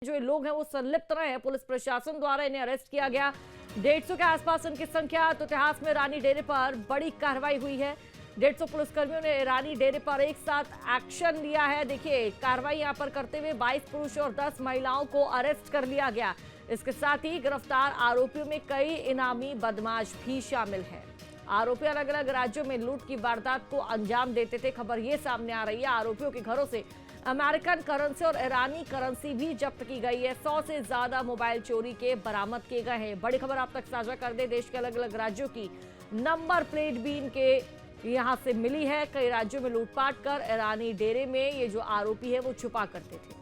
जो ये लोग हैं वो संलिप्त रहे हैं। पुलिस प्रशासन द्वारा इन्हें अरेस्ट किया गया। 150 के आसपास इनकी संख्या। तो इतिहास में ईरानी डेरे पर बड़ी कार्रवाई हुई है। 150 पुलिसकर्मियों ने ईरानी डेरे पर एक साथ एक्शन लिया है। देखिए, कार्रवाई यहां पर करते हुए 22 पुरुष और 10 महिलाओं को अरेस्ट कर लिया गया। इसके साथ ही गिरफ्तार आरोपियों में कई इनामी बदमाश भी शामिल हैं। आरोपी अलग अलग राज्यों में लूट की वारदात को अंजाम देते थे। खबर ये सामने आ रही है, आरोपियों के घरों से अमेरिकन करेंसी और ईरानी करेंसी भी जब्त की गई है। 100 से ज्यादा मोबाइल चोरी के बरामद किए गए हैं। बड़ी खबर आप तक साझा कर दे, देश के अलग अलग राज्यों की नंबर प्लेट भी इनके यहां से मिली है। कई राज्यों में लूटपाट कर ईरानी डेरे में ये जो आरोपी है वो छुपा करते थे।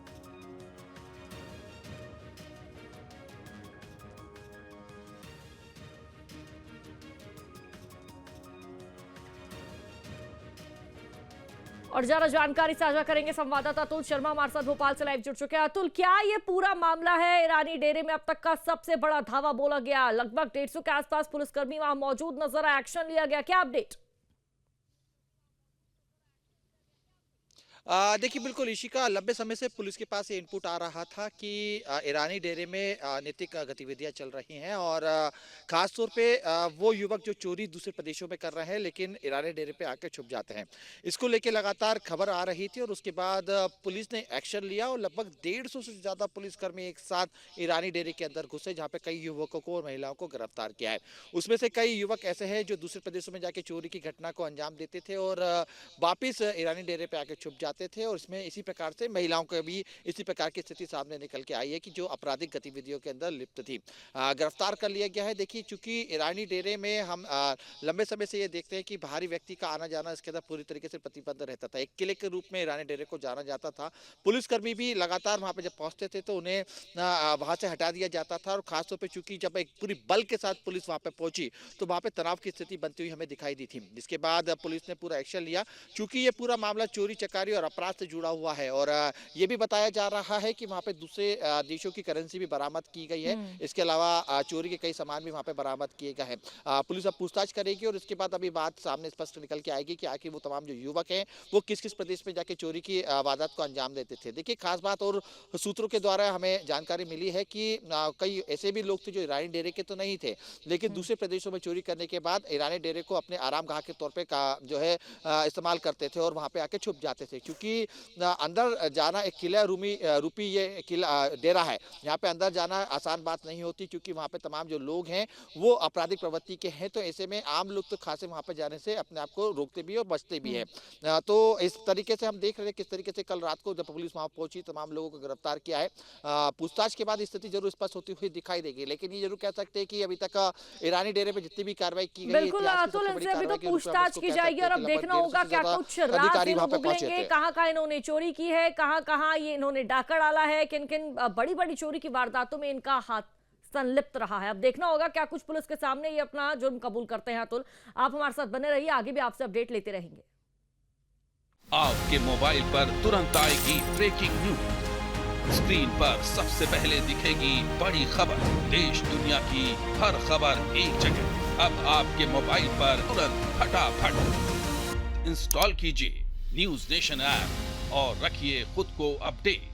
और ज्यादा जानकारी साझा करेंगे संवाददाता अतुल शर्मा हमारे साथ भोपाल से लाइव जुड़ चुके हैं। अतुल, क्या ये पूरा मामला है? ईरानी डेरे में अब तक का सबसे बड़ा धावा बोला गया। लगभग 150 के आसपास पुलिसकर्मी वहां मौजूद नजर आए, एक्शन लिया गया, क्या अपडेट? देखिए, बिल्कुल इशिका, लंबे समय से पुलिस के पास ये इनपुट आ रहा था कि ईरानी डेरे में अनैतिक गतिविधियां चल रही हैं और खास तौर पे वो युवक जो चोरी दूसरे प्रदेशों में कर रहे हैं लेकिन ईरानी डेरे पे आके छुप जाते हैं। इसको लेके लगातार खबर आ रही थी और उसके बाद पुलिस ने एक्शन लिया और लगभग 150 से ज्यादा पुलिसकर्मी एक साथ ईरानी डेरे के अंदर घुसे, जहाँ पे कई युवकों को और महिलाओं को गिरफ्तार किया है। उसमें से कई युवक ऐसे हैं जो दूसरे प्रदेशों में जाके चोरी की घटना को अंजाम देते थे और वापिस ईरानी डेरे पे आके छुप जाते थे। और इसमें इसी प्रकार से महिलाओं को भी इसी प्रकार की स्थिति सामने निकल के आई है कि जो आपराधिक गतिविधियों के अंदर लिप्त थी। गिरफ्तार कर लिया गया है। देखिए, चूंकि ईरानी डेरे में हम लंबे समय से ये देखते हैं कि बाहरी व्यक्ति का आना जाना इसके अंदर पूरी तरीके से प्रतिबंध रहता था। एक किले के रूप में ईरानी डेरे को जाना जाता था। पुलिसकर्मी भी लगातार वहां पर जब पहुंचते थे तो उन्हें वहां से हटा दिया जाता था और खासतौर पर चूंकि जब एक पूरी बल के साथ पुलिस वहां पर पहुंची तो वहां पर तनाव की स्थिति बनती हुई हमें दिखाई दी थी, जिसके बाद पुलिस ने पूरा एक्शन लिया। चूंकि ये पूरा मामला चोरी चकारी और अपराध से जुड़ा हुआ है और ये भी बताया जा रहा है कि वहां पे दूसरे देशों की करेंसी भी बरामद की गई है। इसके अलावा चोरी के कई सामान भी वहां पे बरामद किए गए हैं। पुलिस अब पूछताछ करेगी और इसके बाद अभी बात सामने स्पष्ट निकल के आएगी कि आखिर वो तमाम जो युवक हैं वो किस किस प्रदेश में जाके चोरी की वारदात को अंजाम देते थे। देखिए, खास बात और सूत्रों के द्वारा हमें जानकारी मिली है कि कई ऐसे भी लोग थे जो ईरानी डेरे के तो नहीं थे लेकिन दूसरे प्रदेशों में चोरी करने के बाद ईरानी डेरे को अपने आराम गाह के तौर पर जो है इस्तेमाल करते थे और वहां पे आके छुप जाते थे। क्योंकि अंदर जाना एक किला रूपी ये किला डेरा है, यहाँ पे अंदर जाना आसान बात नहीं होती क्योंकि वहाँ पे तमाम जो लोग हैं वो आपराधिक प्रवृत्ति के हैं। तो ऐसे में आम लोग तो खासे वहाँ पे जाने से अपने आप को रोकते भी और बचते भी हैं। तो इस तरीके से हम देख रहे हैं किस तरीके से कल रात को जब पुलिस वहाँ पहुंची तमाम लोगों को गिरफ्तार किया है। पूछताछ के बाद स्थिति जरूर स्पष्ट होती हुई दिखाई देगी, लेकिन ये जरूर कह सकते हैं कि अभी तक ईरानी डेरे में जितनी भी कार्रवाई की गई बिल्कुल अतुल, इनसे अभी तो पूछताछ की जाएगी और अब देखना होगा क्या कुछ राज उगलेंगे, कहाँ इन्होंने चोरी की है, कहां ये इन्होंने डाका डाला है, किन किन बड़ी बड़ी चोरी की वारदातों में इनका हाथ संलिप्त रहा है। अब देखना होगा क्या कुछ पुलिस के सामने ये अपना जुर्म कबूल करते हैं। अतुल, आप हमारे साथ बने रहिए, आगे भी आपसे अपडेट लेते रहेंगे। आपके मोबाइल पर तुरंत आएगी ब्रेकिंग न्यूज, स्क्रीन पर सबसे पहले दिखेगी बड़ी खबर, देश दुनिया की हर खबर एक जगह। अब आपके मोबाइल पर तुरंत फटाफट इंस्टॉल कीजिए न्यूज नेशन ऐप और रखिए खुद को अपडेट।